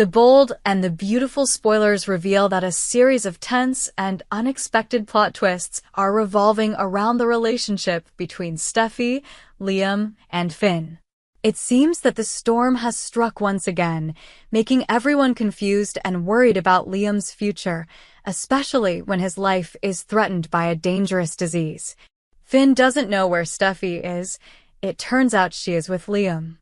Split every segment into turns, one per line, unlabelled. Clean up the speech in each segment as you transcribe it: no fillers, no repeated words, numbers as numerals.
The bold and the beautiful spoilers reveal that a series of tense and unexpected plot twists are revolving around the relationship between Steffy, Liam, and Finn. It seems that the storm has struck once again, making everyone confused and worried about Liam's future, especially when his life is threatened by a dangerous disease. Finn doesn't know where Steffy is. It turns out she is with Liam.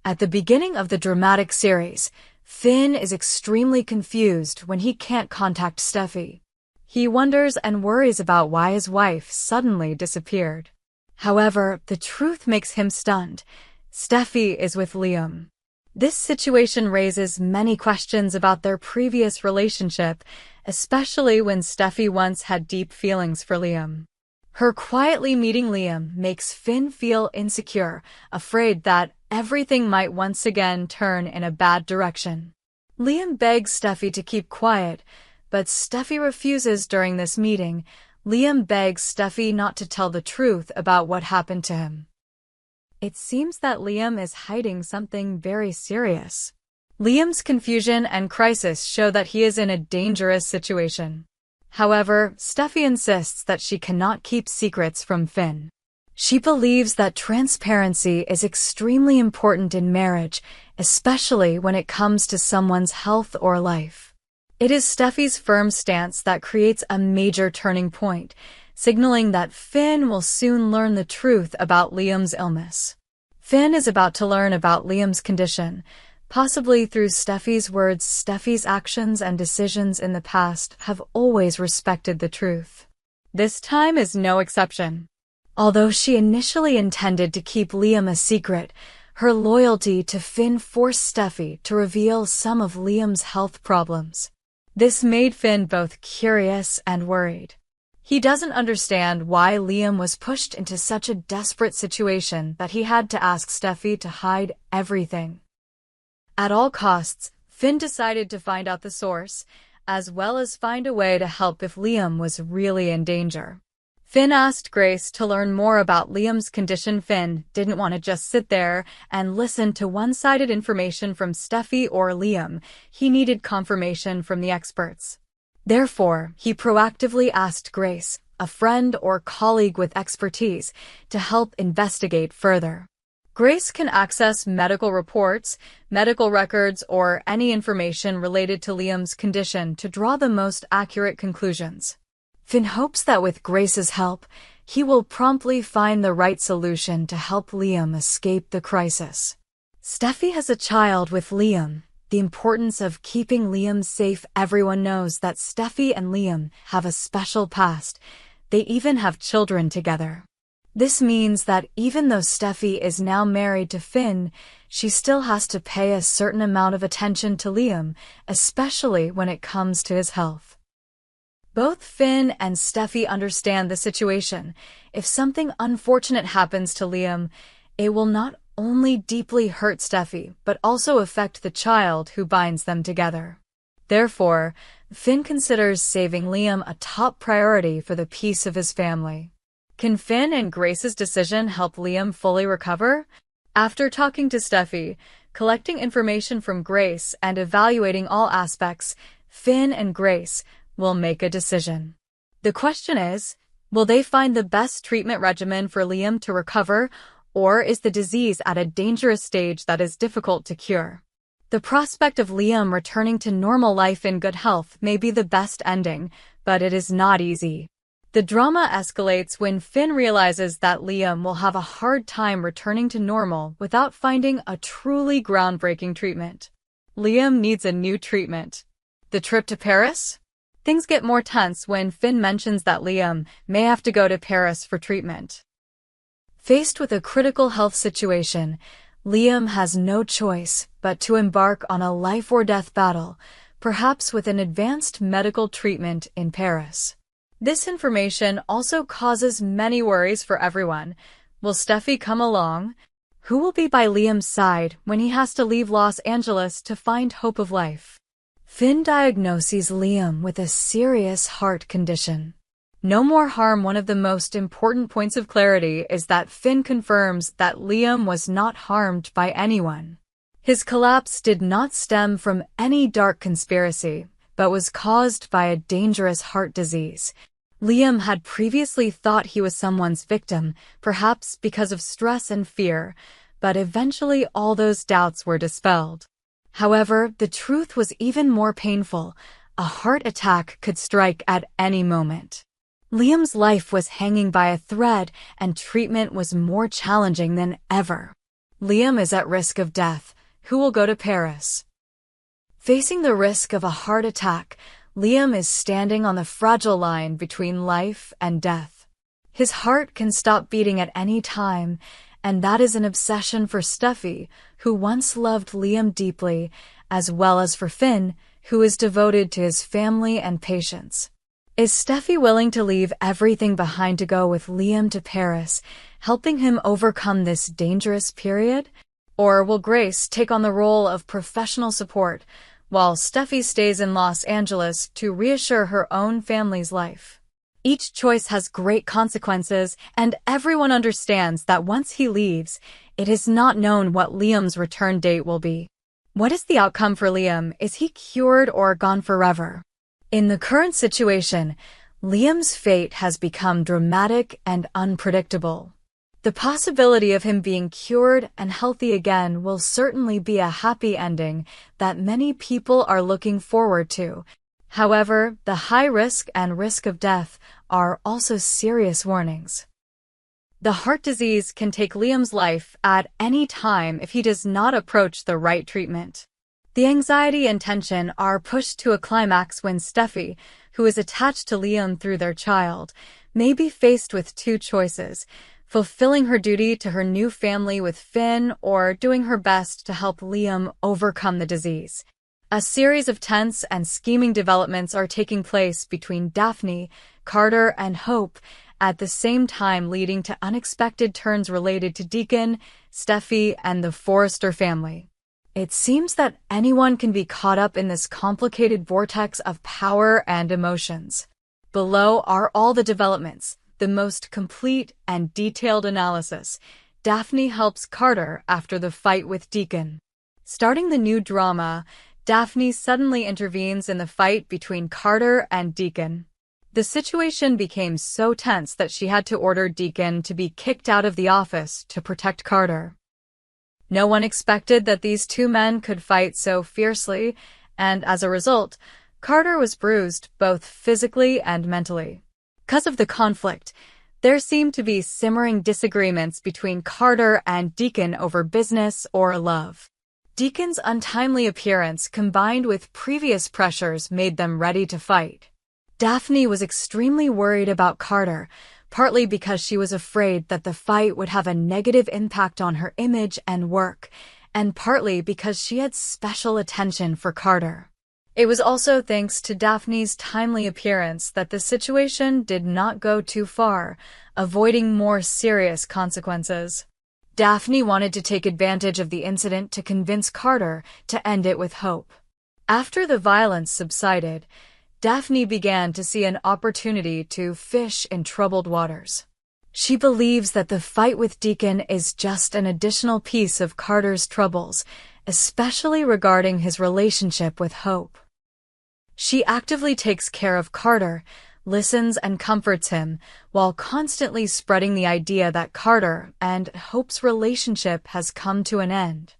At the beginning of the dramatic series, Finn is extremely confused when he can't contact Steffy. He wonders and worries about why his wife suddenly disappeared. However, the truth makes him stunned. Steffy is with Liam. This situation raises many questions about their previous relationship, especially when Steffy once had deep feelings for Liam. Her quietly meeting Liam makes Finn feel insecure, afraid that everything might once again turn in a bad direction. Liam begs Steffy to keep quiet, but Steffy refuses during this meeting. Liam begs Steffy not to tell the truth about what happened to him. It seems that Liam is hiding something very serious. Liam's confusion and crisis show that he is in a dangerous situation. However, Steffy insists that she cannot keep secrets from Finn. She believes that transparency is extremely important in marriage, especially when it comes to someone's health or life. It is Steffy's firm stance that creates a major turning point, signaling that Finn will soon learn the truth about Liam's illness. Finn is about to learn about Liam's condition, possibly through Steffy's words. Steffy's actions and decisions in the past have always respected the truth. This time is no exception. Although she initially intended to keep Liam a secret, her loyalty to Finn forced Steffy to reveal some of Liam's health problems. This made Finn both curious and worried. He doesn't understand why Liam was pushed into such a desperate situation that he had to ask Steffy to hide everything. At all costs, Finn decided to find out the source, as well as find a way to help if Liam was really in danger. Finn asked Grace to learn more about Liam's condition. Finn didn't want to just sit there and listen to one-sided information from Steffy or Liam. He needed confirmation from the experts. Therefore, he proactively asked Grace, a friend or colleague with expertise, to help investigate further. Grace can access medical reports, medical records, or any information related to Liam's condition to draw the most accurate conclusions. Finn hopes that with Grace's help, he will promptly find the right solution to help Liam escape the crisis. Steffy has a child with Liam. The importance of keeping Liam safe. Everyone knows that Steffy and Liam have a special past. They even have children together. This means that even though Steffy is now married to Finn, she still has to pay a certain amount of attention to Liam, especially when it comes to his health. Both Finn and Steffy understand the situation. If something unfortunate happens to Liam, it will not only deeply hurt Steffy, but also affect the child who binds them together. Therefore, Finn considers saving Liam a top priority for the peace of his family. Can Finn and Grace's decision help Liam fully recover? After talking to Steffy, collecting information from Grace, and evaluating all aspects, Finn and Grace will make a decision. The question is, will they find the best treatment regimen for Liam to recover, or is the disease at a dangerous stage that is difficult to cure? The prospect of Liam returning to normal life in good health may be the best ending, but it is not easy. The drama escalates when Finn realizes that Liam will have a hard time returning to normal without finding a truly groundbreaking treatment. Liam needs a new treatment. The trip to Paris? Things get more tense when Finn mentions that Liam may have to go to Paris for treatment. Faced with a critical health situation, Liam has no choice but to embark on a life-or-death battle, perhaps with an advanced medical treatment in Paris. This information also causes many worries for everyone. Will Steffy come along? Who will be by Liam's side when he has to leave Los Angeles to find hope of life? Finn diagnoses Liam with a serious heart condition. No more harm. One of the most important points of clarity is that Finn confirms that Liam was not harmed by anyone. His collapse did not stem from any dark conspiracy, but was caused by a dangerous heart disease. Liam had previously thought he was someone's victim, perhaps because of stress and fear, but eventually all those doubts were dispelled. However, the truth was even more painful. A heart attack could strike at any moment. Liam's life was hanging by a thread, and treatment was more challenging than ever. Liam is at risk of death. Who will go to Paris? Facing the risk of a heart attack, Liam is standing on the fragile line between life and death. His heart can stop beating at any time, and that is an obsession for Steffy, who once loved Liam deeply, as well as for Finn, who is devoted to his family and patients. Is Steffy willing to leave everything behind to go with Liam to Paris, helping him overcome this dangerous period? Or will Grace take on the role of professional support, while Steffy stays in Los Angeles to reassure her own family's life? Each choice has great consequences, and everyone understands that once he leaves, it is not known what Liam's return date will be. What is the outcome for Liam? Is he cured or gone forever? In the current situation, Liam's fate has become dramatic and unpredictable. The possibility of him being cured and healthy again will certainly be a happy ending that many people are looking forward to. However, the high risk and risk of death are also serious warnings. The heart disease can take Liam's life at any time if he does not approach the right treatment. The anxiety and tension are pushed to a climax when Steffy, who is attached to Liam through their child, may be faced with two choices: fulfilling her duty to her new family with Finn or doing her best to help Liam overcome the disease. A series of tense and scheming developments are taking place between Daphne, Carter, and Hope, at the same time leading to unexpected turns related to Deacon, Steffy, and the Forrester family. It seems that anyone can be caught up in this complicated vortex of power and emotions. Below are all the developments, the most complete and detailed analysis. Daphne helps Carter after the fight with Deacon. Starting the new drama, Daphne suddenly intervenes in the fight between Carter and Deacon. The situation became so tense that she had to order Deacon to be kicked out of the office to protect Carter. No one expected that these two men could fight so fiercely, and as a result, Carter was bruised both physically and mentally. Because of the conflict, there seemed to be simmering disagreements between Carter and Deacon over business or love. Deacon's untimely appearance combined with previous pressures made them ready to fight. Daphne was extremely worried about Carter, partly because she was afraid that the fight would have a negative impact on her image and work, and partly because she had special attention for Carter. It was also thanks to Daphne's timely appearance that the situation did not go too far, avoiding more serious consequences. Daphne wanted to take advantage of the incident to convince Carter to end it with Hope. After the violence subsided, Daphne began to see an opportunity to fish in troubled waters. She believes that the fight with Deacon is just an additional piece of Carter's troubles, especially regarding his relationship with Hope. She actively takes care of Carter, listens and comforts him, while constantly spreading the idea that Carter and Hope's relationship has come to an end.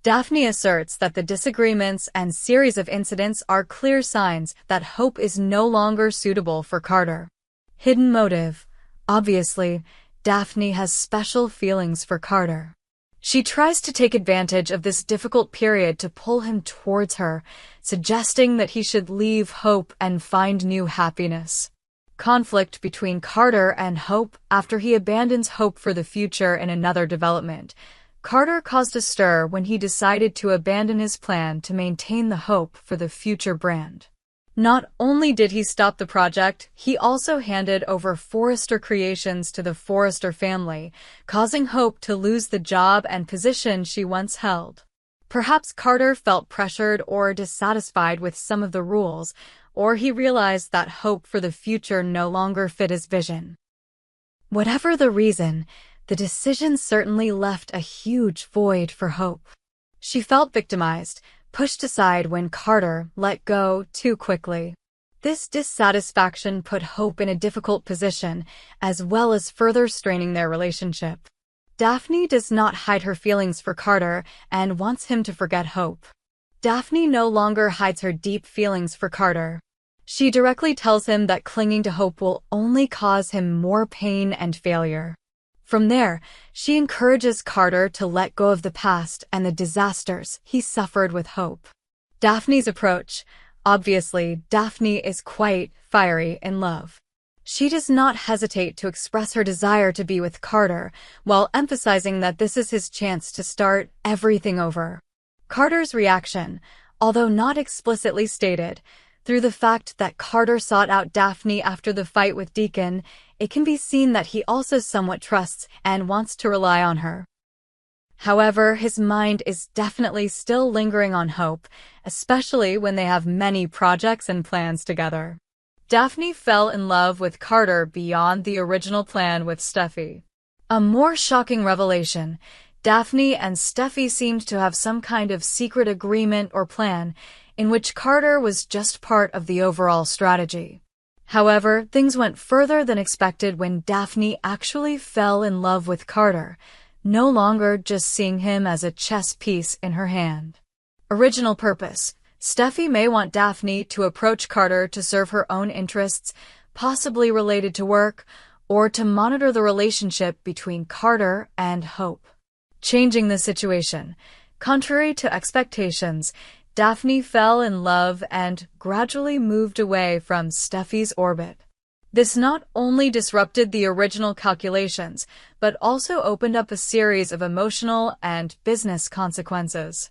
Daphne asserts that the disagreements and series of incidents are clear signs that Hope is no longer suitable for Carter. Hidden motive. Obviously, Daphne has special feelings for Carter. She tries to take advantage of this difficult period to pull him towards her, suggesting that he should leave Hope and find new happiness. Conflict between Carter and Hope after he abandons Hope for the future in another development. Carter caused a stir when he decided to abandon his plan to maintain the Hope for the future brand. Not only did he stop the project, he also handed over Forrester Creations to the Forrester family, causing Hope to lose the job and position she once held. Perhaps Carter felt pressured or dissatisfied with some of the rules, or he realized that Hope for the future no longer fit his vision. Whatever the reason, the decision certainly left a huge void for Hope. She felt victimized, pushed aside when Carter let go too quickly. This dissatisfaction put Hope in a difficult position, as well as further straining their relationship. Daphne does not hide her feelings for Carter and wants him to forget Hope. Daphne no longer hides her deep feelings for Carter. She directly tells him that clinging to Hope will only cause him more pain and failure. From there, she encourages Carter to let go of the past and the disasters he suffered with Hope. Daphne's approach. Obviously, Daphne is quite fiery in love. She does not hesitate to express her desire to be with Carter, while emphasizing that this is his chance to start everything over. Carter's reaction, although not explicitly stated, through the fact that Carter sought out Daphne after the fight with Deacon, it can be seen that he also somewhat trusts and wants to rely on her. However, his mind is definitely still lingering on Hope, especially when they have many projects and plans together. Daphne fell in love with Carter beyond the original plan with Steffy. A more shocking revelation, Daphne and Steffy seemed to have some kind of secret agreement or plan, in which Carter was just part of the overall strategy. However, things went further than expected when Daphne actually fell in love with Carter, no longer just seeing him as a chess piece in her hand. Original purpose. Steffy may want Daphne to approach Carter to serve her own interests, possibly related to work, or to monitor the relationship between Carter and Hope. Changing the situation. Contrary to expectations, Daphne fell in love and gradually moved away from Steffy's orbit. This not only disrupted the original calculations, but also opened up a series of emotional and business consequences.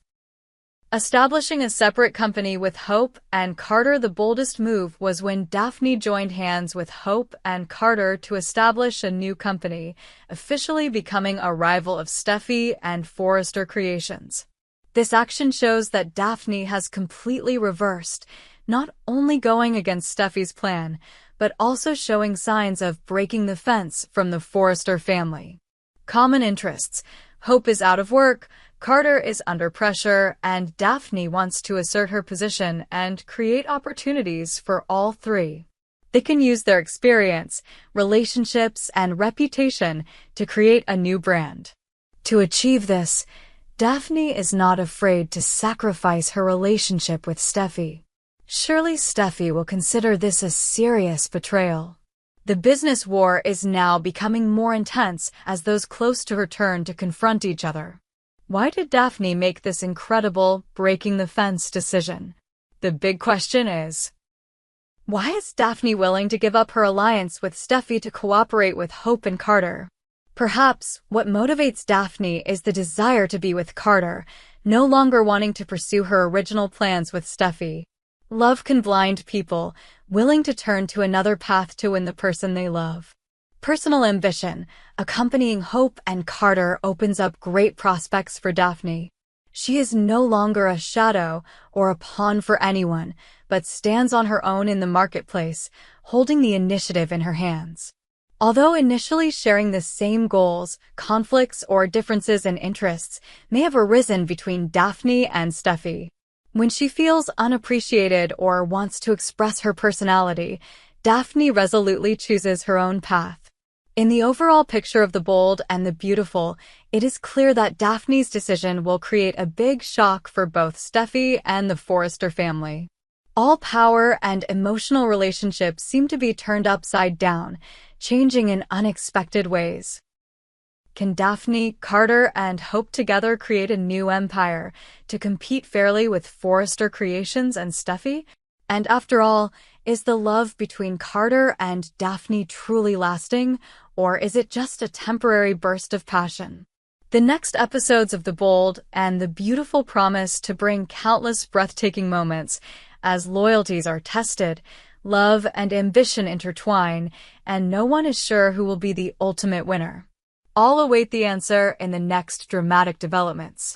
Establishing a separate company with Hope and Carter. The boldest move was when Daphne joined hands with Hope and Carter to establish a new company, officially becoming a rival of Steffy and Forrester Creations. This action shows that Daphne has completely reversed, not only going against Steffy's plan, but also showing signs of breaking the fence from the Forrester family. Common interests. Hope is out of work, Carter is under pressure, and Daphne wants to assert her position and create opportunities for all three. They can use their experience, relationships, and reputation to create a new brand. To achieve this, Daphne is not afraid to sacrifice her relationship with Steffy. Surely Steffy will consider this a serious betrayal. The business war is now becoming more intense as those close to her turn to confront each other. Why did Daphne make this incredible, breaking the fence decision? The big question is, why is Daphne willing to give up her alliance with Steffy to cooperate with Hope and Carter? Perhaps what motivates Daphne is the desire to be with Carter, no longer wanting to pursue her original plans with Steffy. Love can blind people, willing to turn to another path to win the person they love. Personal ambition, accompanying Hope and Carter, opens up great prospects for Daphne. She is no longer a shadow or a pawn for anyone, but stands on her own in the marketplace, holding the initiative in her hands. Although initially sharing the same goals, conflicts or differences in interests may have arisen between Daphne and Steffy. When she feels unappreciated or wants to express her personality, Daphne resolutely chooses her own path. In the overall picture of the bold and the beautiful, it is clear that Daphne's decision will create a big shock for both Steffy and the Forrester family. All power and emotional relationships seem to be turned upside down, changing in unexpected ways. Can Daphne, Carter, and Hope together create a new empire to compete fairly with Forrester Creations and Steffy? And after all, is the love between Carter and Daphne truly lasting, or is it just a temporary burst of passion? The next episodes of The Bold and the Beautiful promise to bring countless breathtaking moments as loyalties are tested, love and ambition intertwine, and no one is sure who will be the ultimate winner. All await the answer in the next dramatic developments.